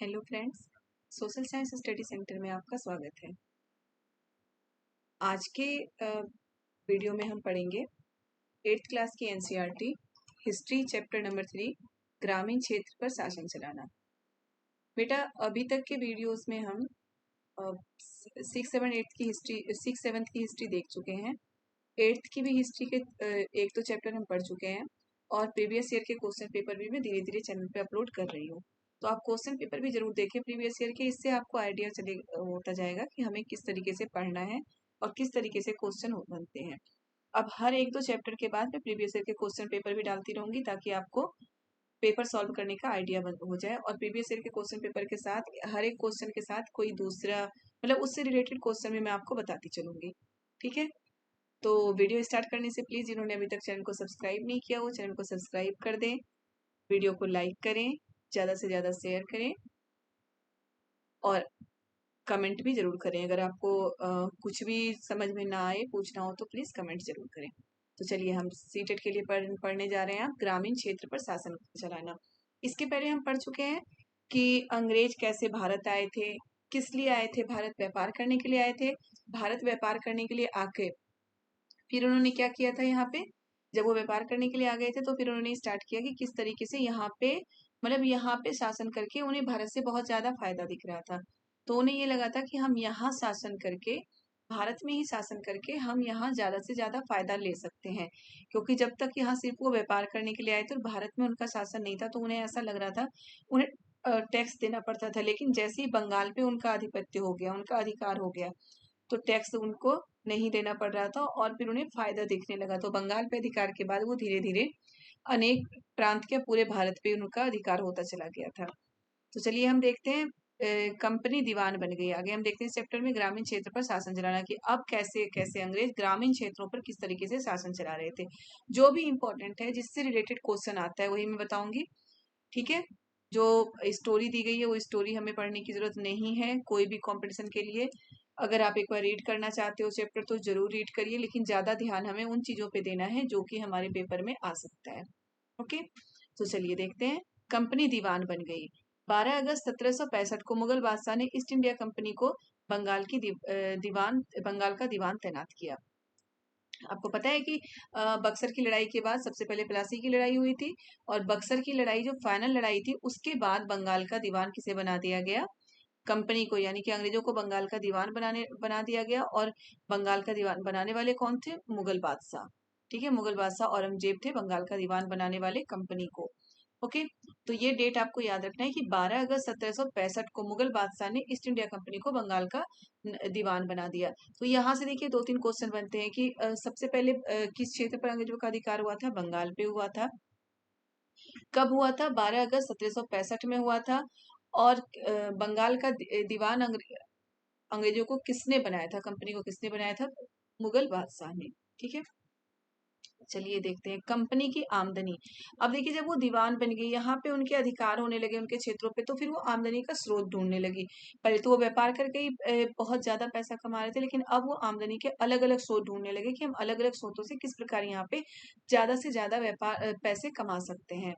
Hello friends, social science study centre में आपका स्वागत है। आज के वीडियो में हम पढ़ेंगे 8th क्लास की एनसीईआरटी हिस्ट्री चैप्टर नंबर 3 ग्रामीण क्षेत्र पर शासन चलाना। बेटा, अभी तक के वीडियोस में हम 6 7 की हिस्ट्री देख चुके हैं। 8th की भी हिस्ट्री के एक दो चैप्टर हम पढ़ चुके हैं और प्रीवियस ईयर के क्वेश्चन पेपर भी मैं धीरे धीरे चैनल पे अपलोड कर रही हूँ। तो आप क्वेश्चन पेपर भी जरूर देखें प्रीवियस ईयर के, इससे आपको आइडिया चले होता जाएगा कि हमें किस तरीके से पढ़ना है और किस तरीके से क्वेश्चन बनते हैं। अब हर एक दो चैप्टर के बाद मैं प्रीवियस ईयर के क्वेश्चन पेपर भी डालती रहूंगी ताकि आपको पेपर सॉल्व करने का आइडिया हो जाए और प्रीवियस ईयर के क्वेश्चन पेपर के साथ हर एक क्वेश्चन के साथ कोई दूसरा मतलब उससे रिलेटेड क्वेश्चन भी मैं आपको बताती चलूंगी। ठीक है, तो वीडियो स्टार्ट करने से प्लीज जिन्होंने अभी तक चैनल को सब्सक्राइब नहीं किया वो चैनल को सब्सक्राइब कर दें, वीडियो को लाइक करें, ज़्यादा से ज़्यादा शेयर करें और कमेंट भी ज़रूर करें। अगर आपको कुछ भी समझ में ना आए, पूछना हो तो प्लीज़ कमेंट ज़रूर करें। तो चलिए हम सीटेट के लिए पढ़ने जा रहे हैं। आप ग्रामीण क्षेत्र पर शासन चलाना। इसके पहले हम पढ़ चुके हैं कि अंग्रेज कैसे भारत आए थे, किस लिए आए थे। भारत व्यापार करने के लिए आए थे। भारत व्यापार करने के लिए आके फिर उन्होंने क्या किया था यहाँ पे, जब वो व्यापार करने के लिए आ गए थे तो फिर उन्होंने स्टार्ट किया कि किस तरीके से यहाँ पे मतलब यहाँ पे शासन करके उन्हें भारत से बहुत ज्यादा फायदा दिख रहा था। तो उन्हें ये लगा था कि हम यहाँ शासन करके, भारत में ही शासन करके हम यहाँ ज्यादा से ज्यादा फायदा ले सकते हैं। क्योंकि जब तक यहाँ सिर्फ वो व्यापार करने के लिए आए थे और भारत में उनका शासन नहीं था तो उन्हें ऐसा लग रहा था उन्हें टैक्स देना पड़ता था। लेकिन जैसे ही बंगाल पे उनका आधिपत्य हो गया, उनका अधिकार हो गया, तो टैक्स उनको नहीं देना पड़ रहा था और फिर उन्हें फायदा दिखने लगा। तो बंगाल पे अधिकार के बाद वो धीरे धीरे अनेक प्रांत के पूरे भारत पे उनका अधिकार होता चला गया था। तो चलिए हम देखते हैं कंपनी दीवान बन गई। आगे हम देखते हैं इस चैप्टर में ग्रामीण क्षेत्र पर शासन चलाना कि अब कैसे कैसे अंग्रेज ग्रामीण क्षेत्रों पर किस तरीके से शासन चला रहे थे। जो भी इंपॉर्टेंट है, जिससे रिलेटेड क्वेश्चन आता है वही मैं बताऊंगी। ठीक है, जो स्टोरी दी गई है वो स्टोरी हमें पढ़ने की जरूरत नहीं है कोई भी कंपटीशन के लिए। अगर आप एक बार रीड करना चाहते हो चैप्टर तो जरूर रीड करिए, लेकिन ज्यादा ध्यान हमें उन चीजों पे देना है जो कि हमारे पेपर में आ सकता है। ओके, तो चलिए देखते हैं। कंपनी दीवान बन गई। 12 अगस्त 1765 को मुगल बादशाह ने ईस्ट इंडिया कंपनी को बंगाल का दीवान तैनात किया। आपको पता है कि बक्सर की लड़ाई के बाद सबसे पहले प्लासी की लड़ाई हुई थी और बक्सर की लड़ाई जो फाइनल लड़ाई थी उसके बाद बंगाल का दीवान किसे बना दिया गया, कंपनी को, यानी कि अंग्रेजों को बंगाल का दीवान बना दिया गया। और बंगाल का दीवान बनाने वाले कौन थे? मुगल बादशाह। ठीक है, मुगल बादशाह औरंगजेब थे बंगाल का दीवान बनाने वाले कंपनी को। ओके, तो ये डेट आपको याद रखना है कि 12 अगस्त 1765 को मुगल बादशाह ने ईस्ट इंडिया कंपनी को बंगाल का दीवान बना दिया। तो यहाँ से देखिए दो तीन क्वेश्चन बनते हैं कि सबसे पहले किस क्षेत्र पर अंग्रेजों का अधिकार हुआ था? बंगाल पे हुआ था। कब हुआ था? 12 अगस्त 1765 में हुआ था। और बंगाल का दीवान अंग्रेजों को किसने बनाया था, कंपनी को किसने बनाया था? मुगल बादशाह ने। ठीक है, चलिए देखते हैं कंपनी की आमदनी। अब देखिए जब वो दीवान बन गई, यहाँ पे उनके अधिकार होने लगे उनके क्षेत्रों पे, तो फिर वो आमदनी का स्रोत ढूंढने लगी। पहले तो वो व्यापार करके ही बहुत ज्यादा पैसा कमा रहे थे, लेकिन अब वो आमदनी के अलग अलग स्रोत ढूंढने लगे कि हम अलग अलग स्रोतों से किस प्रकार यहाँ पे ज्यादा से ज्यादा व्यापार पैसे कमा सकते हैं।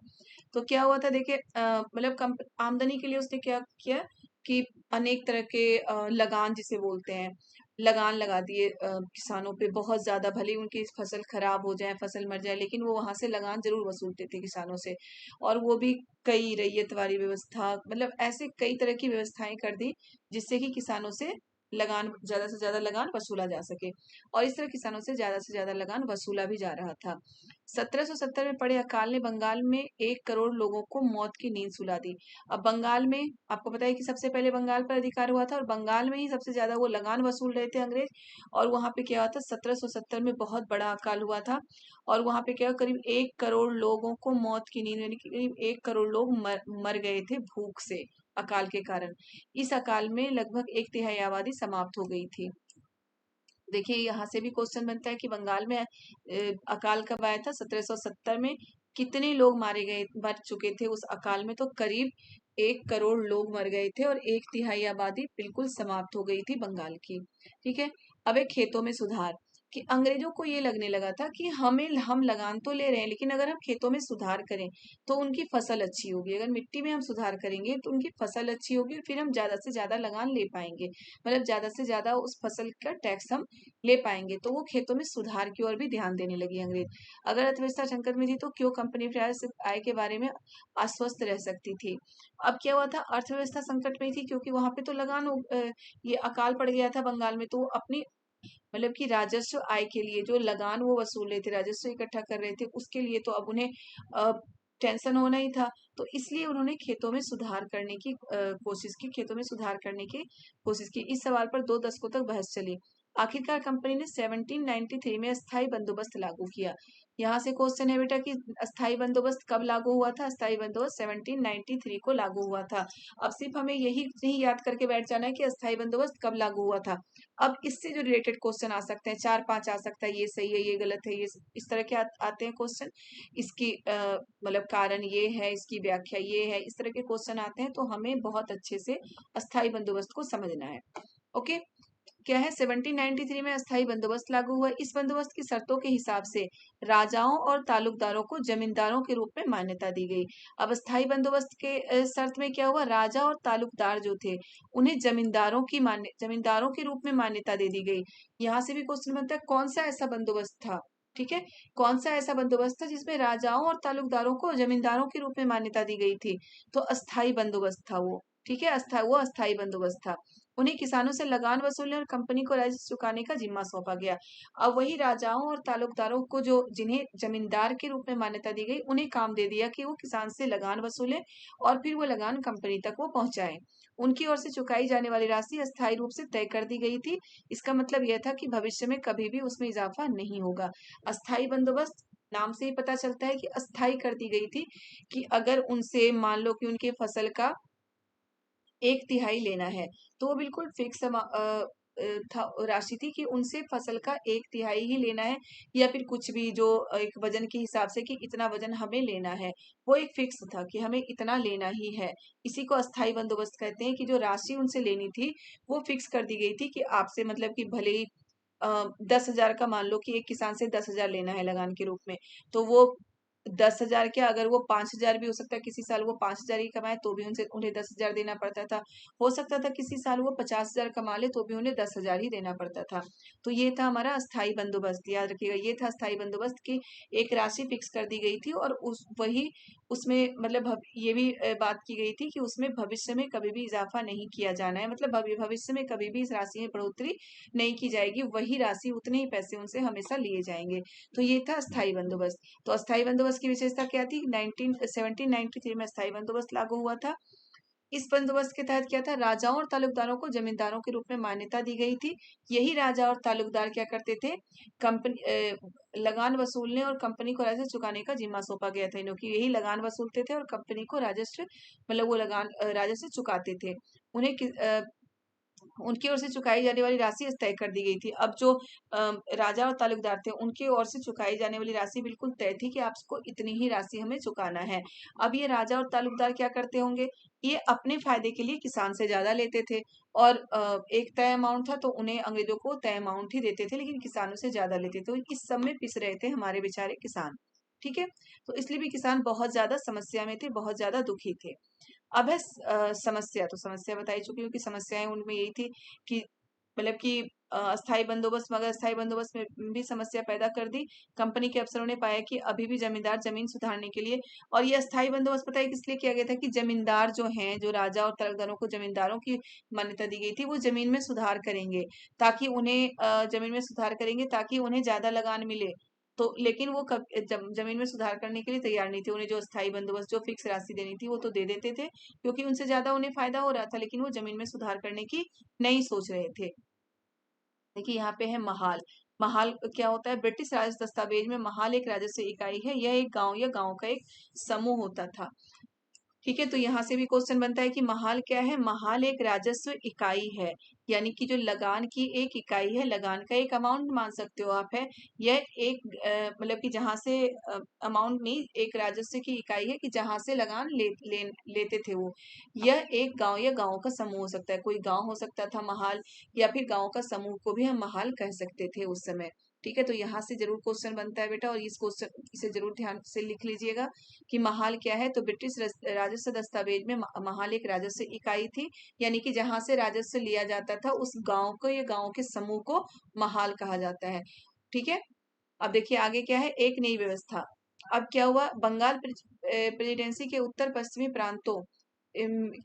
तो क्या हुआ था देखिए, मतलब आमदनी के लिए उसने क्या किया कि अनेक तरह के लगान जिसे बोलते हैं, लगान लगा दिए किसानों पे बहुत ज्यादा। भले ही उनकी फसल खराब हो जाए, फसल मर जाए, लेकिन वो वहां से लगान जरूर वसूलते थे किसानों से। और वो भी कई रैयत वाली व्यवस्था, मतलब ऐसे कई तरह की व्यवस्थाएं कर दी जिससे कि किसानों से लगान, ज्यादा से ज्यादा लगान वसूला जा सके। और इस तरह किसानों से ज्यादा लगान वसूला भी जा रहा था। 1770 में पड़े अकाल ने बंगाल में 1 करोड़ लोगों को मौत की नींद सुला दी। अब बंगाल में आपको पता है कि सबसे पहले बंगाल पर अधिकार हुआ था और बंगाल में ही सबसे ज्यादा वो लगान वसूल रहे थे अंग्रेज। और वहां पे क्या हुआ था, 1770 में बहुत बड़ा अकाल हुआ था और वहां पे क्या, करीब 1 करोड़ लोगों को मौत की नींद, यानी कि करीब 1 करोड़ लोग मर गए थे भूख से, अकाल के कारण। इस अकाल में लगभग 1/3 आबादी समाप्त हो गई थी। देखिए यहाँ से भी क्वेश्चन बनता है कि बंगाल में अकाल कब आया था? 1770 में। कितने लोग मर चुके थे उस अकाल में? तो करीब 1 करोड़ लोग मर गए थे और 1/3 आबादी बिल्कुल समाप्त हो गई थी बंगाल की। ठीक है, अब एक खेतों में सुधार। कि अंग्रेजों को ये लगने लगा था कि हम लगान तो ले रहे हैं, लेकिन अगर हम खेतों में सुधार करें तो उनकी फसल अच्छी होगी। अगर मिट्टी में हम सुधार करेंगे तो उनकी फसल अच्छी होगी, फिर हम ज्यादा से ज्यादा लगान ले पाएंगे, मतलब ज्यादा से ज्यादा उस फसल का टैक्स हम ले पाएंगे। तो वो खेतों में सुधार की ओर भी ध्यान देने लगी अंग्रेज। अगर अर्थव्यवस्था संकट में थी तो क्यों कंपनी आय के बारे में आश्वस्त रह सकती थी। अब क्या हुआ था, अर्थव्यवस्था संकट में थी क्योंकि वहां पे तो ये अकाल पड़ गया था बंगाल में, तो वो अपनी मतलब कि राजस्व आय के लिए जो लगान वो वसूल रहे थे, राजस्व इकट्ठा कर रहे थे, उसके लिए तो अब उन्हें टेंशन होना ही था। तो इसलिए उन्होंने खेतों में सुधार करने की कोशिश की, खेतों में सुधार करने की कोशिश की। इस सवाल पर 2 दशकों तक बहस चली। आखिरकार कंपनी ने 1793 में अस्थायी बंदोबस्त लागू किया। यहाँ से क्वेश्चन है बेटा कि अस्थायी बंदोबस्त कब लागू हुआ था। अस्थायी बंदोबस्त 1793 को लागू हुआ था। अब सिर्फ हमें यही नहीं याद करके बैठ जाना है कि अस्थायी बंदोबस्त कब लागू हुआ था। अब इससे जो रिलेटेड क्वेश्चन आ सकते हैं, 4-5 आ सकता है, ये सही है, ये गलत है, ये इस तरह के आते हैं क्वेश्चन। इसकी मतलब कारण ये है, इसकी व्याख्या ये है, इस तरह के क्वेश्चन आते हैं। तो हमें बहुत अच्छे से अस्थायी बंदोबस्त को समझना है। ओके, क्या है, 1793 में अस्थायी बंदोबस्त लागू हुआ। इस बंदोबस्त की शर्तों के हिसाब से राजाओं और तालुकदारों को जमींदारों के रूप में मान्यता दी गई। अब अस्थायी बंदोबस्त के शर्त में क्या हुआ, राजा और तालुकदार जो थे उन्हें जमींदारों के रूप में मान्यता दे दी गई। यहाँ से भी क्वेश्चन बनता है कौन सा ऐसा बंदोबस्त था। ठीक है, कौन सा ऐसा बंदोबस्त था जिसमें राजाओं और तालुकदारों को जमींदारों के रूप में मान्यता दी गई थी। तो अस्थायी बंदोबस्त था वो। ठीक है, अस्थायी बंदोबस्त था। उन्हें किसानों से लगान वसूलने और कंपनी को राजस्व चुकाने का जिम्मा सौंपा गया। अब वही राजाओं और तालुकदारों को जो जिन्हें जमींदार के रूप में मान्यता दी गई, उन्हें काम दे दिया कि वो किसान से लगान वसूले और फिर वो लगान कंपनी तक वो पहुंचाए। उनकी ओर से चुकाई जाने वाली राशि अस्थायी रूप से तय कर दी गई थी। इसका मतलब यह था कि भविष्य में कभी भी उसमें इजाफा नहीं होगा। अस्थायी बंदोबस्त नाम से ही पता चलता है कि अस्थायी कर दी गई थी, कि अगर उनसे मान लो कि उनके फसल का 1/3 लेना है, तो वो बिल्कुल फिक्स था राशि थी कि उनसे फसल का 1/3 ही लेना है, या फिर कुछ भी जो एक वजन के हिसाब से कि इतना वजन हमें लेना है, वो एक फिक्स था कि हमें इतना लेना ही है। इसी को अस्थायी बंदोबस्त कहते हैं, कि जो राशि उनसे लेनी थी वो फिक्स कर दी गई थी कि आपसे मतलब कि भले ही 10,000 का मान लो कि एक किसान से 10,000 लेना है लगान के रूप में, तो वो 10,000 क्या, अगर वो 5,000 भी हो सकता है, किसी साल वो 5,000 ही कमाए तो भी उनसे उन्हें 10,000 देना पड़ता था। हो सकता था किसी साल वो 50,000 कमा ले तो भी उन्हें 10,000 ही देना पड़ता था। तो ये था हमारा अस्थायी बंदोबस्त, याद रखिएगा, ये था अस्थायी बंदोबस्त की एक राशि फिक्स कर दी गई थी, और उसमें मतलब ये भी बात की गई थी कि उसमें भविष्य में कभी भी इजाफा नहीं किया जाना है, मतलब भविष्य में कभी भी इस राशि में बढ़ोतरी नहीं की जाएगी, वही राशि उतने ही पैसे उनसे हमेशा लिए जाएंगे। तो ये था अस्थायी बंदोबस्त। तो अस्थायी बंदोबस्त की विशेषता क्या थी, 1793 में अस्थायी बंदोबस्त लागू हुआ था। इस बंदोबस्त के तहत क्या था, राजाओं और तालुकदारों को जमींदारों के रूप में मान्यता दी गई थी। यही राजा और तालुकदार क्या करते थे, लगान वसूलने और कंपनी को राजस्व चुकाने का जिम्मा सौंपा गया था इन्हों की। यही लगान वसूलते थे और कंपनी को राजस्व मतलब वो राजस्व चुकाते थे। उन्हें उनकी ओर से चुकाई जाने वाली राशि तय कर दी गई थी। अब जो राजा और तालुकदार थे उनकी ओर से चुकाई जाने वाली राशि बिल्कुल तय थी कि आपको इतनी ही राशि हमें चुकाना है। अब ये राजा और तालुकदार क्या करते होंगे, ये अपने फायदे के लिए किसान से ज्यादा लेते थे, और एक तय अमाउंट था तो उन्हें अंग्रेजों को तय अमाउंट ही देते थे, लेकिन किसानों से ज्यादा लेते थे। तो इस सब में पिस रहे थे हमारे बेचारे किसान। ठीक है, तो इसलिए भी किसान बहुत ज्यादा समस्या में थे, बहुत ज्यादा दुखी थे। अब है समस्या। तो समस्या बताई चुकी हूँ कि समस्याएं उनमें यही थी कि मतलब कि अस्थायी बंदोबस्त, मगर अस्थायी बंदोबस्त में भी समस्या पैदा कर दी। कंपनी के अफसरों ने पाया कि अभी भी जमींदार जमीन सुधारने के लिए, और ये अस्थायी बंदोबस्त पता है किस लिए किया गया था, कि जमींदार जो हैं, जो राजा और तलकदारों को जमींदारों की मान्यता दी गई थी, वो जमीन में सुधार करेंगे, ताकि उन्हें जमीन में सुधार करेंगे ताकि उन्हें ज्यादा लगान मिले। तो लेकिन वो जमीन में सुधार करने के लिए तैयार नहीं थे। उन्हें जो अस्थायी बंदोबस्त, जो फिक्स राशि देनी थी वो तो दे देते थे, क्योंकि उनसे ज्यादा उन्हें फायदा हो रहा था, लेकिन वो जमीन में सुधार करने की नहीं सोच रहे थे। देखिए यहाँ पे है महाल। महाल क्या होता है, ब्रिटिश राज दस्तावेज में महाल एक राजस्व इकाई है, यह एक गांव या गांव का एक समूह होता था। ठीक है, तो यहाँ से भी क्वेश्चन बनता है कि महाल क्या है। महाल एक राजस्व इकाई है, यानी कि जो लगान की एक इकाई है, लगान का एक अमाउंट मान सकते हो आप है। यह एक मतलब कि जहां से अमाउंट नहीं, एक राजस्व की इकाई है कि जहां से लगान लेते थे वो। यह एक गांव या गांव का समूह हो सकता है, कोई गांव हो सकता था महाल, या फिर गांव का समूह को भी हम महाल कह सकते थे उस समय। ठीक है, तो यहाँ से जरूर क्वेश्चन बनता है बेटा, और इस क्वेश्चन इसे जरूर ध्यान से लिख लीजिएगा कि महाल क्या है। तो ब्रिटिश राजस्व दस्तावेज में महाल एक राजस्व इकाई थी, यानी कि जहां से राजस्व लिया जाता था उस गांव को या गांव के समूह को महाल कहा जाता है। ठीक है, अब देखिए आगे क्या है, एक नई व्यवस्था। अब क्या हुआ, बंगाल प्रेसिडेंसी के उत्तर पश्चिमी प्रांतों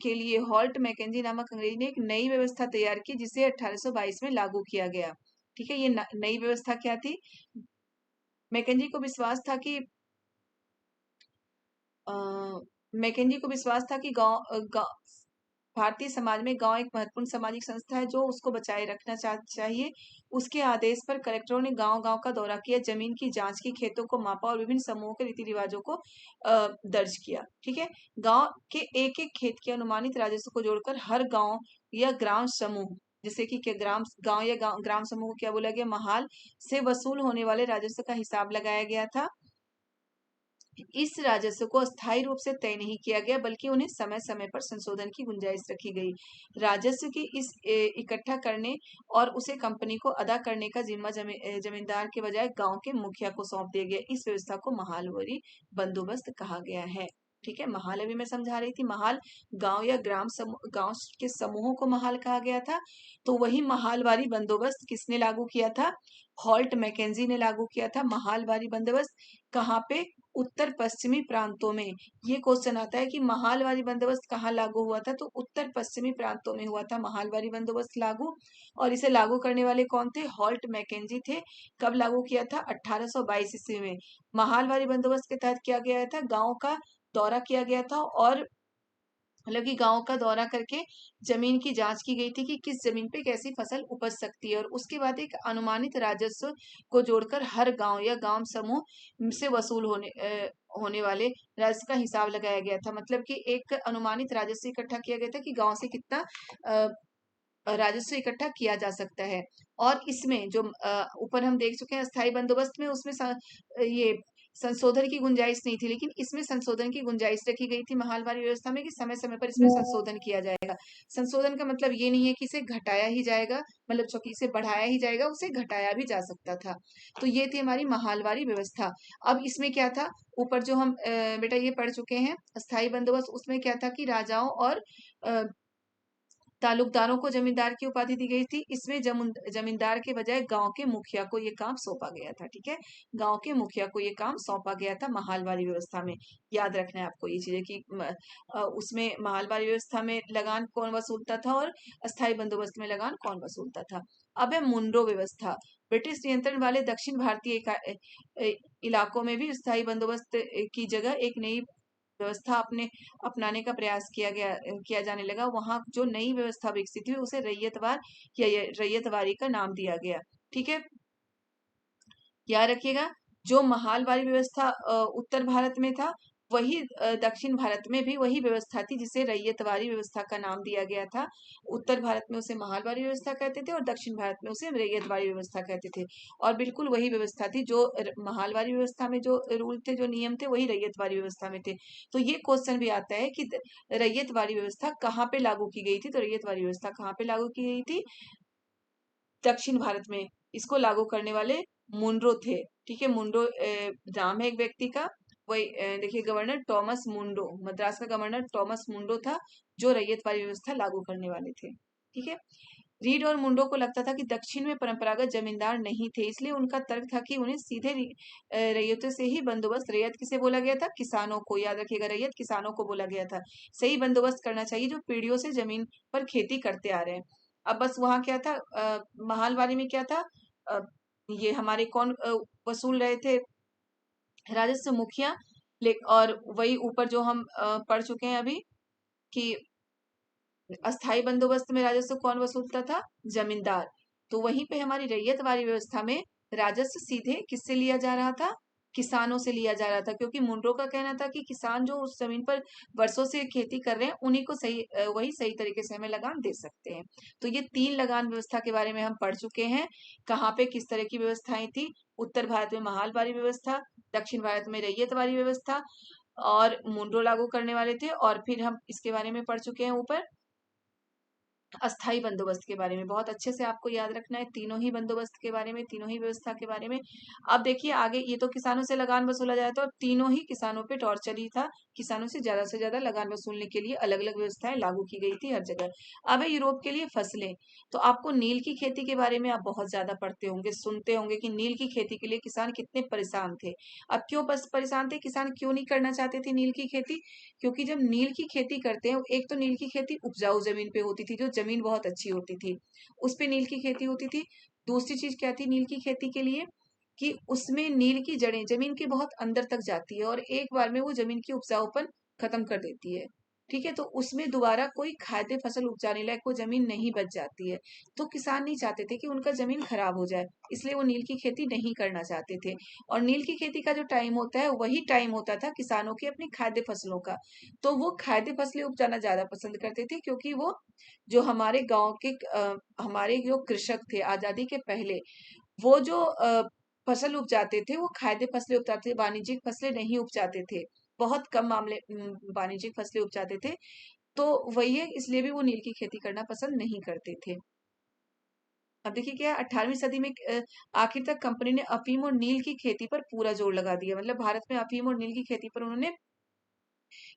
के लिए हॉल्ट मैकेंजी नामक अंग्रेजी ने एक नई व्यवस्था तैयार की, जिसे 1822 में लागू किया गया। ठीक है, ये नई व्यवस्था क्या थी, मैकेंजी को विश्वास था कि मैकेंजी को विश्वास था कि भारतीय समाज में गांव एक महत्वपूर्ण सामाजिक संस्था है जो उसको बचाए रखना चाहिए। उसके आदेश पर कलेक्टरों ने गांव-गांव का दौरा किया, जमीन की जांच की, खेतों को मापा और विभिन्न समूहों के रीति रिवाजों को दर्ज किया। ठीक है, गांव के एक एक खेत के अनुमानित राजस्व को जोड़कर हर गांव या ग्राम समूह, जैसे कि ग्राम गांव या ग्राम समूह को क्या बोला गया, महाल, से वसूल होने वाले राजस्व का हिसाब लगाया गया था। इस राजस्व को अस्थायी रूप से तय नहीं किया गया, बल्कि उन्हें समय समय पर संशोधन की गुंजाइश रखी गई। राजस्व की इस इकट्ठा करने और उसे कंपनी को अदा करने का जिम्मा जमींदार के बजाय गांव के मुखिया को सौंप दिया गया। इस व्यवस्था को महालवारी बंदोबस्त कहा गया है। ठीक है, महाल अभी मैं समझा रही थी, महाल गांव या गांव के समूहों को महाल कहा गया था। तो वही महालवारी बंदोबस्त किसने लागू किया था, हॉल्ट मैकेंजी ने लागू किया था महालवारी बंदोबस्त। कहाँ पे, उत्तर पश्चिमी प्रांतों में। ये क्वेश्चन आता है कि महालवारी बंदोबस्त कहाँ लागू हुआ था, तो उत्तर पश्चिमी प्रांतों में हुआ था महालवारी बंदोबस्त लागू। और इसे लागू करने वाले कौन थे, हॉल्ट मैकेंजी थे। कब लागू किया था, 1822 ईस्वी में। महालवारी बंदोबस्त के तहत किया गया था, गांव का दौरा किया गया था, और मतलब कि गांव का दौरा करके जमीन की जांच की गई थी कि किस जमीन पे कैसी फसल उपज सकती है, और उसके बाद एक अनुमानित राजस्व को जोड़कर हर गांव या गांव समूह से वसूल होने वाले राजस्व का हिसाब लगाया गया था। मतलब कि एक अनुमानित राजस्व इकट्ठा किया गया था कि गांव से कितना राजस्व इकट्ठा किया जा सकता है। और इसमें जो ऊपर हम देख चुके हैं अस्थायी बंदोबस्त में, उसमें ये संशोधन की गुंजाइश नहीं थी, लेकिन इसमें संशोधन की गुंजाइश रखी गई थी महालवारी व्यवस्था में कि समय समय पर इसमें संशोधन किया जाएगा। संशोधन का मतलब ये नहीं है कि इसे घटाया ही जाएगा, मतलब चूंकि इसे बढ़ाया ही जाएगा, उसे घटाया भी जा सकता था। तो ये थी हमारी महालवारी व्यवस्था। अब इसमें क्या था, ऊपर जो हम बेटा ये पढ़ चुके हैं अस्थायी बंदोबस्त, उसमें क्या था कि राजाओं और तालुकदारों को जमींदार की उपाधि दी गई थी। इसमें जमींदार के बजाय गांव के मुखिया को ये काम सौंपा गया था। ठीक है, गांव के मुखिया को ये काम सौंपा गया था महालवारी व्यवस्था में। याद रखना है आपको ये चीजें कि उसमें महालवारी व्यवस्था में लगान कौन वसूलता था और अस्थायी बंदोबस्त में लगान कौन वसूलता था। अब है मुंड्रो व्यवस्था। ब्रिटिश नियंत्रण वाले दक्षिण भारतीय इलाकों में भी स्थायी बंदोबस्त की जगह एक नई व्यवस्था अपनाने का प्रयास किया जाने लगा। वहां जो नई व्यवस्था विकसित हुई उसे रैयतवार या रैयतवारी का नाम दिया गया। ठीक है, याद रखिएगा, जो महालवारी व्यवस्था उत्तर भारत में था, वही दक्षिण भारत में भी वही व्यवस्था थी जिसे रैयतवारी व्यवस्था का नाम दिया गया था। उत्तर भारत में उसे महालवारी व्यवस्था कहते थे और दक्षिण भारत में उसे रैयतवारी व्यवस्था कहते थे। और बिल्कुल वही व्यवस्था थी जो महालवारी व्यवस्था में जो रूल थे, जो नियम थे, वही रैयतवारी व्यवस्था में थे। तो ये क्वेश्चन भी आता है कि रैयतवारी व्यवस्था कहाँ पे लागू की गई थी, तो रैयतवारी व्यवस्था कहाँ पे लागू की गई थी, दक्षिण भारत में। इसको लागू करने वाले मुंड्रो थे। ठीक है, मुंड्रो नाम है एक व्यक्ति का। वही देखिए, गवर्नर टॉमस मुंड्रो, मद्रास का गवर्नर टॉमस मुंड्रो था जो रैयतवारी व्यवस्था लागू करने वाले थे। ठीक है, रीड और मुंडो को लगता था कि दक्षिण में परंपरागत जमींदार नहीं थे, इसलिए उनका तर्क था कि उन्हें सीधे रैयतों से ही बंदोबस्त, रैयत किसे बोला गया था, किसानों को, याद रखिएगा, रैयत किसानों को बोला गया था, सही बंदोबस्त करना चाहिए जो पीढ़ियों से जमीन पर खेती करते आ रहे हैं। अब बस वहां क्या था, महालवारी में क्या था, अ, ये हमारे कौन वसूल रहे थे, राजस्व मुखिया। और वही ऊपर जो हम पढ़ चुके हैं अभी कि अस्थाई बंदोबस्त में राजस्व कौन वसूलता था, जमींदार। तो वहीं पे हमारी रैयतवारी व्यवस्था में राजस्व सीधे किससे लिया जा रहा था, किसानों से लिया जा रहा था, क्योंकि मुंड्रो का कहना था कि किसान जो उस जमीन पर वर्षों से खेती कर रहे हैं उन्हीं को वही सही तरीके से हमें लगान दे सकते हैं। तो ये 3 लगान व्यवस्था के बारे में हम पढ़ चुके हैं। कहाँ पे किस तरह की व्यवस्थाएं थी, उत्तर भारत में महालवारी व्यवस्था, दक्षिण भारत में रैयतवारी व्यवस्था, और मुंड्रो लागू करने वाले थे। और फिर हम इसके बारे में पढ़ चुके हैं ऊपर अस्थाई बंदोबस्त के बारे में बहुत अच्छे से आपको याद रखना है, तीनों ही बंदोबस्त के बारे में, तीनों ही व्यवस्था के बारे में। अब देखिए आगे, ये तो किसानों से लगान वसूला जाता है और तीनों ही किसानों पे टॉर्चर ही था। किसानों से ज्यादा लगान वसूलने के लिए अलग अलग व्यवस्थाएं लागू की गई थी हर जगह। अब है यूरोप के लिए फसलें। तो आपको नील की खेती के बारे में आप बहुत ज्यादा पढ़ते होंगे, सुनते होंगे कि नील की खेती के लिए किसान कितने परेशान थे। अब क्यों परेशान थे किसान, क्यों नहीं करना चाहते थे नील की खेती? क्योंकि जब नील की खेती करते हैं, एक तो नील की खेती उपजाऊ जमीन पे होती थी, जो जमीन बहुत अच्छी होती थी, उस पे नील की खेती होती थी। दूसरी चीज क्या थी नील की खेती के लिए, कि उसमें नील की जड़ें जमीन के बहुत अंदर तक जाती है और एक बार में वो जमीन की उपजाऊपन खत्म कर देती है। ठीक है, तो उसमें दोबारा कोई खाद्य फसल उपजाने लायक वो जमीन नहीं बच जाती है। तो किसान नहीं चाहते थे कि उनका जमीन खराब हो जाए, इसलिए वो नील की खेती नहीं करना चाहते थे। और नील की खेती का जो टाइम होता है वही टाइम होता था किसानों की अपनी खाद्य फसलों का। तो वो खाद्य फसलें उपजाना ज्यादा पसंद करते थे, क्योंकि वो जो हमारे गांव के हमारे जो कृषक थे आजादी के पहले, वो जो फसल उपजाते थे वो खाद्य फसलें उपजाते थे, वाणिज्यिक फसलें नहीं उपजाते थे। बहुत कम मामले वाणिज्यिक फसलें उपजाते थे। तो वही है, इसलिए भी वो नील की खेती करना पसंद नहीं करते थे। अब देखिए क्या है, 18वीं सदी में आखिर तक कंपनी ने अफीम और नील की खेती पर पूरा जोर लगा दिया। मतलब भारत में अफीम और नील की खेती पर उन्होंने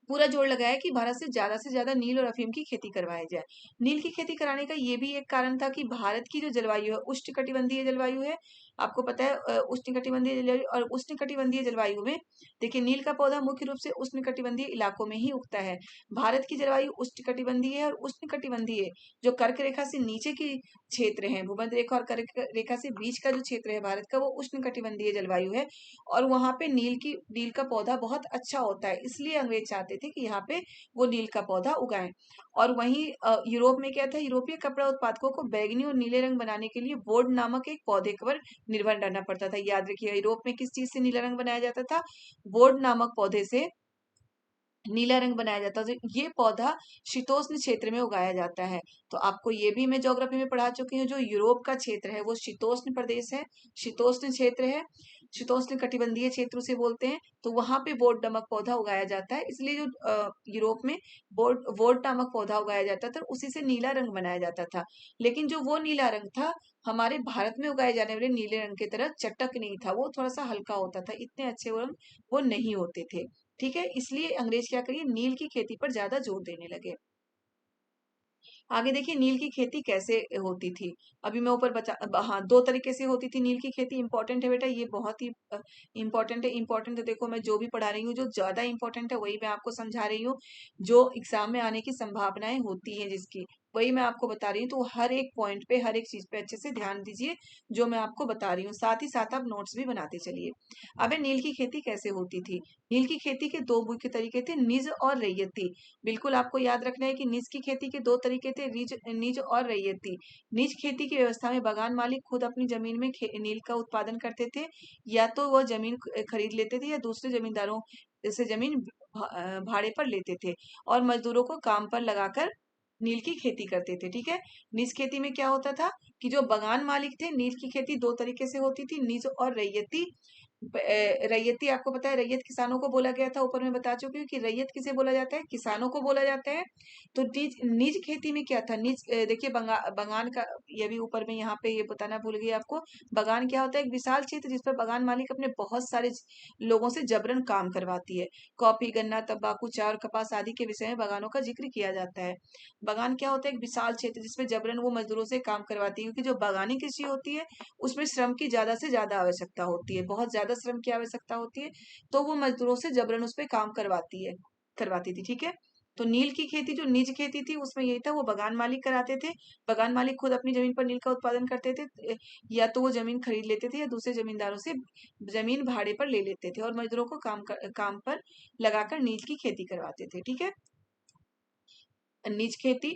पूरा जोर लगाया कि भारत से ज्यादा नील और अफीम की खेती करवाई जाए। नील की खेती कराने का ये भी एक कारण था कि भारत की जो जलवायु है उष्णकटिबंधीय जलवायु है। आपको पता है उष्णकटिबंधीय जलवायु, और उष्णकटिबंधीय जलवायु में देखिए नील का पौधा मुख्य रूप से उष्णकटिबंधीय इलाकों में ही उगता है। भारत की जलवायु उष्णकटिबंधीय है, और उष्णकटिबंधीय जो कर्क रेखा से नीचे की क्षेत्र है, भूमध्य रेखा और कर्क रेखा से बीच का जो क्षेत्र है भारत का, वो उष्णकटिबंधीय जलवायु है। और वहां पे नील का पौधा बहुत अच्छा होता है, इसलिए अंग्रेज चाहते थे कि यहाँ पे वो नील का पौधा उगाएं। और वहीं यूरोप में क्या था, यूरोपीय कपड़ा उत्पादकों को बैंगनी और नीले रंग बनाने के लिए बोर्ड नामक एक पौधे पर निर्भर रहना पड़ता था। याद रखिए, यूरोप में किस चीज से नीला रंग बनाया जाता था? बोर्ड नामक पौधे से नीला रंग बनाया जाता है। तो ये पौधा शीतोष्ण क्षेत्र में उगाया जाता है। तो आपको ये भी मैं ज्योग्राफी में पढ़ा चुकी हूँ, जो यूरोप का क्षेत्र है वो शीतोष्ण प्रदेश है, शीतोष्ण क्षेत्र है, शीतोष्ण कटिबंधीय क्षेत्र उसे बोलते हैं। तो वहां पे बोर्ड नामक पौधा उगाया जाता है, इसलिए जो यूरोप में बोर्ड नामक पौधा उगाया जाता था, उसी से नीला रंग बनाया जाता था। लेकिन जो वो नीला रंग था, हमारे भारत में उगाए जाने वाले नीले रंग की तरह चटक नहीं था, वो थोड़ा सा हल्का होता था, इतने अच्छे वो रंग वो नहीं होते थे। ठीक है, इसलिए अंग्रेज क्या करिए नील की खेती पर ज्यादा जोर देने लगे। आगे देखिए नील की खेती कैसे होती थी। अभी मैं ऊपर बता, हाँ, दो तरीके से होती थी नील की खेती। इंपॉर्टेंट है बेटा, ये बहुत ही इंपॉर्टेंट है। इंपॉर्टेंट है, देखो मैं जो भी पढ़ा रही हूँ जो ज्यादा इंपॉर्टेंट है वही मैं आपको समझा रही हूँ। जो एग्जाम में आने की संभावनाएं होती है जिसकी, वही मैं आपको बता रही हूँ। तो हर एक पॉइंट पे, हर एक चीज पे अच्छे से ध्यान दीजिए जो मैं आपको बता रही हूँ, साथ ही साथ आप नोट्स भी बनाते चलिए। अब नील की खेती कैसे होती थी? नील की खेती के दो मुख्य तरीके थे, निज और रैयती। बिल्कुल आपको याद रखना है कि निज की खेती के दो तरीके थे, निज और रैयती। निज खेती की व्यवस्था में बगान मालिक खुद अपनी जमीन में नील का उत्पादन करते थे, या तो वह जमीन खरीद लेते थे या दूसरे जमींदारों से जमीन भाड़े पर लेते थे, और मजदूरों को काम पर लगाकर नील की खेती करते थे। ठीक है, निज खेती में क्या होता था कि जो बगान मालिक थे, नील की खेती दो तरीके से होती थी, निज और रैयती। रैयती आपको पता है, रैयत किसानों को बोला गया था, ऊपर मैं बता चुकी हूँ कि रैयत किसे बोला जाता है, किसानों को बोला जाता है। तो निज निज खेती में क्या था, निज देखिए बगान का, ये भी ऊपर में यहाँ पे ये बताना भूल गई आपको। बगान क्या होता है? एक विशाल क्षेत्र जिस पर बगान मालिक अपने बहुत सारे लोगों से जबरन काम करवाती है। कॉफी, गन्ना, तंबाकू, चाय और कपास आदि के विषय में बगानों का जिक्र किया जाता है। बगान क्या होता है? एक विशाल क्षेत्र जिसमें जबरन वो मजदूरों से काम करवाती है, क्योंकि जो बागानी कृषि होती है उसमें श्रम की ज्यादा से ज्यादा आवश्यकता होती है, बहुत ज्यादा श्रम की आवश्यकता होती है। तो वो मजदूरों से जबरन उस पर काम करवाती थी। ठीक है, तो नील की खेती जो निज खेती थी उसमें यही था, वो बगान मालिक कराते थे। बगान मालिक खुद अपनी जमीन पर नील का उत्पादन करते थे, या तो वो जमीन खरीद लेते थे या दूसरे जमींदारों से जमीन भाड़े पर ले लेते थे, और मजदूरों को काम पर लगाकर नील की खेती करवाते थे। ठीक है, निज खेती।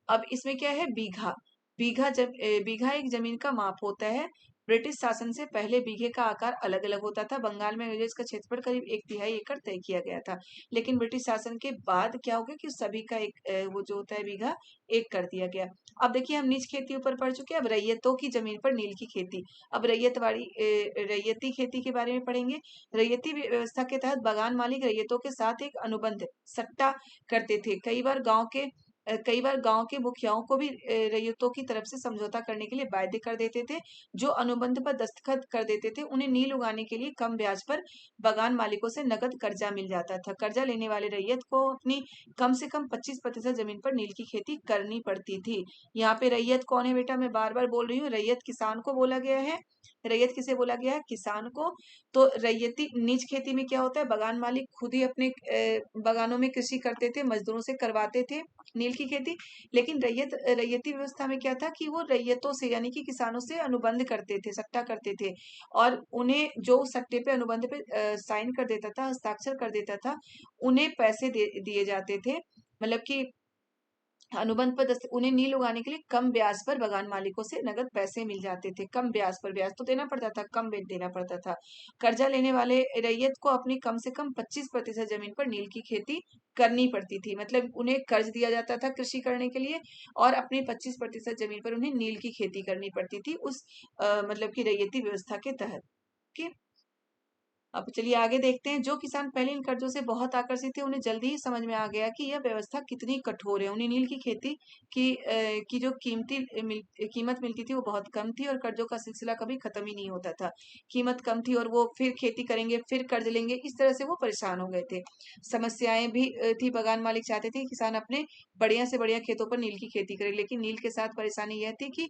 अब इसमें क्या है, बीघा। बीघा एक जमीन का माप होता है। ब्रिटिश शासन से पहले बीघे का आकार अलग अलग होता था। बंगाल में अंग्रेज का क्षेत्रफल करीब 1/3 एकड़ तय किया गया था, लेकिन ब्रिटिश शासन के बाद क्या हो गया कि सभी का एक वो जो होता है बीघा, एक कर दिया गया। अब देखिए, हम निज खेती ऊपर पढ़ चुके हैं, अब रैयतों की जमीन पर नील की खेती। अब रैयती खेती के बारे में पढ़ेंगे। रैयती व्यवस्था के तहत बगान मालिक रैयतों के साथ एक अनुबंध सट्टा करते थे। कई बार गांव के कई बार गांव के मुखियाओं को भी रैयतों की तरफ से समझौता करने के लिए बाध्य कर देते थे। जो अनुबंध पर दस्तखत कर देते थे उन्हें नील उगाने के लिए कम ब्याज पर बागान मालिकों से नकद कर्जा मिल जाता था। कर्जा लेने वाले रैयत को अपनी कम से कम 25% जमीन पर नील की खेती करनी पड़ती थी। यहाँ पे रैयत कौन है बेटा, मैं बार बार बोल रही हूँ, रैयत किसान को बोला गया है। रैयत किसे बोला गया है, किसान को। तो रैयती निज खेती में क्या होता है, बागान मालिक खुद ही अपने बागानों में कृषि करते थे, मजदूरों से करवाते थे नील की खेती। लेकिन रैयती व्यवस्था में क्या था कि वो रैयतों से यानी कि किसानों से अनुबंध करते थे, सट्टा करते थे, और उन्हें जो सट्टे पे अनुबंध पे साइन कर देता था, हस्ताक्षर कर देता था, उन्हें पैसे दिए जाते थे। मतलब कि अनुबंध पर उन्हें नील उगाने के लिए कम ब्याज पर बागान मालिकों से नगद पैसे मिल जाते थे। कम ब्याज पर, ब्याज तो देना पड़ता था, कम ब्याज देना पड़ता था। कर्जा लेने वाले रैयत को अपनी कम से कम 25% जमीन पर नील की खेती करनी पड़ती थी। मतलब उन्हें कर्ज दिया जाता था कृषि करने के लिए, और अपनी 25% जमीन पर उन्हें नील की खेती करनी पड़ती थी उस मतलब की रैयती व्यवस्था के तहत। ठीक। अब चलिए आगे देखते हैं। जो किसान पहले इन कर्जों से बहुत आकर्षित थे, उन्हें जल्दी ही समझ में आ गया कि यह व्यवस्था कितनी कठोर है। उन्हें नील की खेती की जो कीमत मिलती थी वो बहुत कम थी, और कर्जों का सिलसिला कभी खत्म ही नहीं होता था। कीमत कम थी और वो फिर खेती करेंगे, फिर कर्ज लेंगे, इस तरह से वो परेशान हो गए थे। समस्याएं भी थी। बागान मालिक चाहते थे कि किसान अपने बढ़िया से बढ़िया खेतों पर नील की खेती करे, लेकिन नील के साथ परेशानी यह थी कि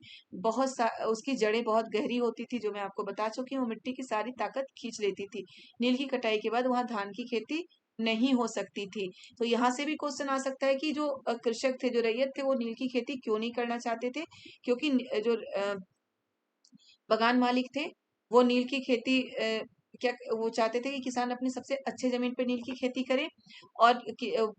उसकी जड़ें बहुत गहरी होती थी, जो मैं आपको बता चुकी हूँ, मिट्टी की सारी ताकत खींच लेती थी। नील की कटाई के बाद वहां धान की खेती नहीं हो सकती थी। तो यहाँ से भी क्वेश्चन आ सकता है कि जो कृषक थे, जो रैयत थे, वो नील की खेती क्यों नहीं करना चाहते थे। क्योंकि जो बागान मालिक थे, वो नील की खेती क्या वो चाहते थे कि किसान अपनी सबसे अच्छे जमीन पे नील की खेती करे, और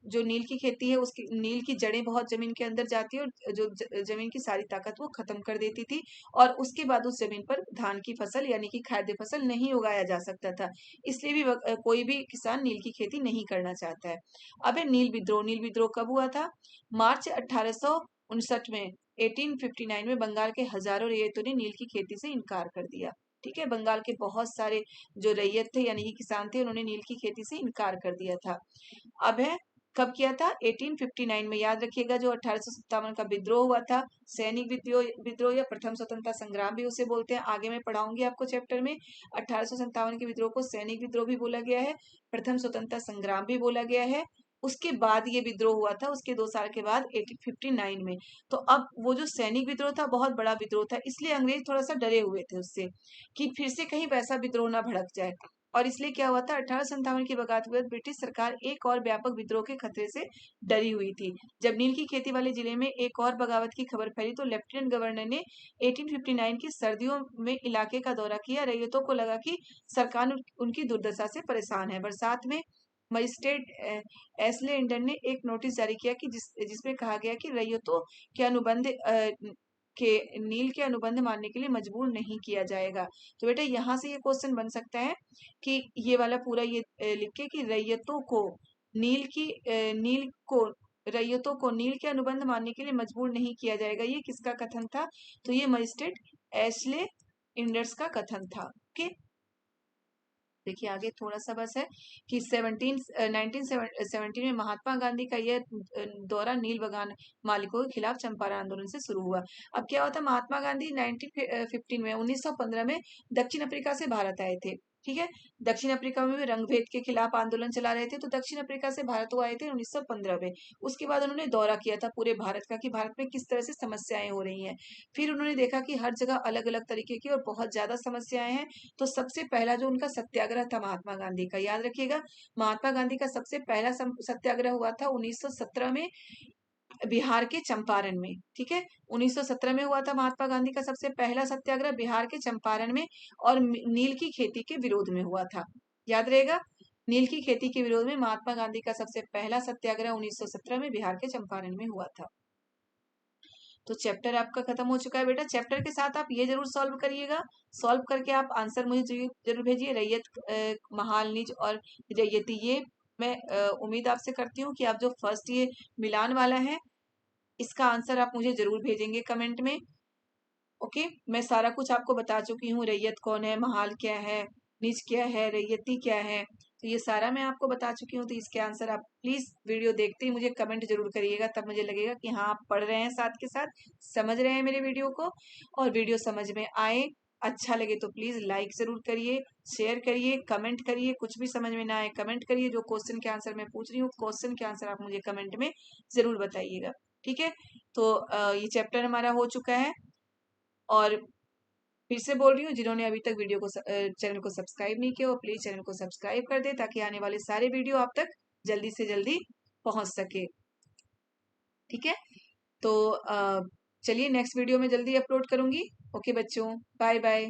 जो नील की खेती है उसकी नील की जड़ें बहुत जमीन के अंदर जाती है, और जो जमीन की सारी ताकत वो खत्म कर देती थी, और उसके बाद उस जमीन पर धान की फसल यानी कि खाद्य फसल नहीं उगाया जा सकता था। इसलिए भी कोई भी किसान नील की खेती नहीं करना चाहता है। अब है नील विद्रोह। नील विद्रोह कब हुआ था? मार्च 1859 में, 1859 में बंगाल के हजारों रैयतों ने नील की खेती से इनकार कर दिया। ठीक है, बंगाल के बहुत सारे जो रैयत थे यानी कि किसान थे, उन्होंने नील की खेती से इनकार कर दिया था। अब है, कब किया था? 1859 में। याद रखिएगा, जो 1857 का विद्रोह हुआ था, सैनिक विद्रोह या प्रथम स्वतंत्रता संग्राम भी उसे बोलते हैं। आगे मैं पढ़ाऊंगी आपको चैप्टर में। 1857 के विद्रोह को सैनिक विद्रोह भी बोला गया है, प्रथम स्वतंत्रता संग्राम भी बोला गया है। उसके बाद ये विद्रोह हुआ था, उसके 2 साल के बाद 1859 में। तो अब वो जो सैनिक विद्रोह था बहुत बड़ा विद्रोह था, इसलिए अंग्रेज थोड़ा सा डरे हुए थे उससे कि फिर से कहीं वैसा विद्रोह ना भड़क जाए। और इसलिए क्या हुआ था, 1857 की बगावत के बाद ब्रिटिश सरकार एक और व्यापक विद्रोह के खतरे से डरी हुई थी। जब नील की खेती वाले जिले में एक और बगावत की खबर फैली, तो लेफ्टिनेंट गवर्नर ने 1859 की सर्दियों में इलाके का दौरा किया। रैयतों को लगा कि सरकार उनकी दुर्दशा से परेशान है। बरसात में मजिस्ट्रेट एस्ले इंडन ने एक नोटिस जारी किया कि जिसमें कहा गया कि रैयतों के नील के अनुबंध मानने के लिए मजबूर नहीं किया जाएगा। तो बेटा यहाँ से ये क्वेश्चन बन सकता है कि ये वाला पूरा ये लिख के कि नील को रैयतों को नील के अनुबंध मानने के लिए मजबूर नहीं किया जाएगा। ये किसका कथन था? तो ये मजिस्ट्रेट एस्ले इंडर्स का कथन था। ओके, देखिए आगे थोड़ा सा बस है कि 1917 में महात्मा गांधी का यह दौरा नील बागान मालिकों के खिलाफ चंपारण आंदोलन से शुरू हुआ। अब क्या होता, महात्मा गांधी 1915 में दक्षिण अफ्रीका से भारत आए थे। ठीक है, दक्षिण अफ्रीका में भी रंगभेद के खिलाफ आंदोलन चला रहे थे, तो दक्षिण अफ्रीका से भारत वो आए थे 1915 में। उसके बाद उन्होंने दौरा किया था पूरे भारत का कि भारत में किस तरह से समस्याएं हो रही हैं। फिर उन्होंने देखा कि हर जगह अलग अलग तरीके की और बहुत ज्यादा समस्याएं हैं। तो सबसे पहला जो उनका सत्याग्रह था महात्मा गांधी का, याद रखिएगा, महात्मा गांधी का सबसे पहला सत्याग्रह हुआ था 1917 में बिहार के चंपारण में। ठीक है, 1917 में हुआ था महात्मा गांधी का सबसे पहला सत्याग्रह बिहार के चंपारण में, और नील की खेती के विरोध में हुआ था। याद रहेगा, नील की खेती के विरोध में महात्मा गांधी का सबसे पहला सत्याग्रह 1917 में बिहार के चंपारण में हुआ था। तो चैप्टर आपका खत्म हो चुका है बेटा। चैप्टर के साथ आप ये जरूर सॉल्व करिएगा। सॉल्व करके आप आंसर मुझे जरूर भेजिए। रैयत, महाल, निज और रैयती, ये मैं उम्मीद आपसे करती हूँ कि आप जो फर्स्ट ये मिलान वाला है, इसका आंसर आप मुझे जरूर भेजेंगे कमेंट में। ओके, मैं सारा कुछ आपको बता चुकी हूँ। रैयत कौन है, महाल क्या है, निज क्या है, रैयती क्या है, तो ये सारा मैं आपको बता चुकी हूँ। तो इसके आंसर आप प्लीज वीडियो देखते ही मुझे कमेंट जरूर करिएगा, तब मुझे लगेगा कि हाँ आप पढ़ रहे हैं, साथ के साथ समझ रहे हैं मेरे वीडियो को। और वीडियो समझ में आए, अच्छा लगे तो प्लीज लाइक जरूर करिए, शेयर करिए, कमेंट करिए। कुछ भी समझ में ना आए कमेंट करिए। जो क्वेश्चन के आंसर मैं पूछ रही हूँ, क्वेश्चन के आंसर आप मुझे कमेंट में जरूर बताइएगा। ठीक है, तो ये चैप्टर हमारा हो चुका है। और फिर से बोल रही हूँ, जिन्होंने अभी तक वीडियो को चैनल को सब्सक्राइब नहीं किया वो प्लीज चैनल को सब्सक्राइब कर दे, ताकि आने वाले सारे वीडियो आप तक जल्दी से जल्दी पहुंच सके। ठीक है, तो चलिए नेक्स्ट वीडियो में जल्दी अपलोड करूंगी। ओके बच्चों, बाय बाय।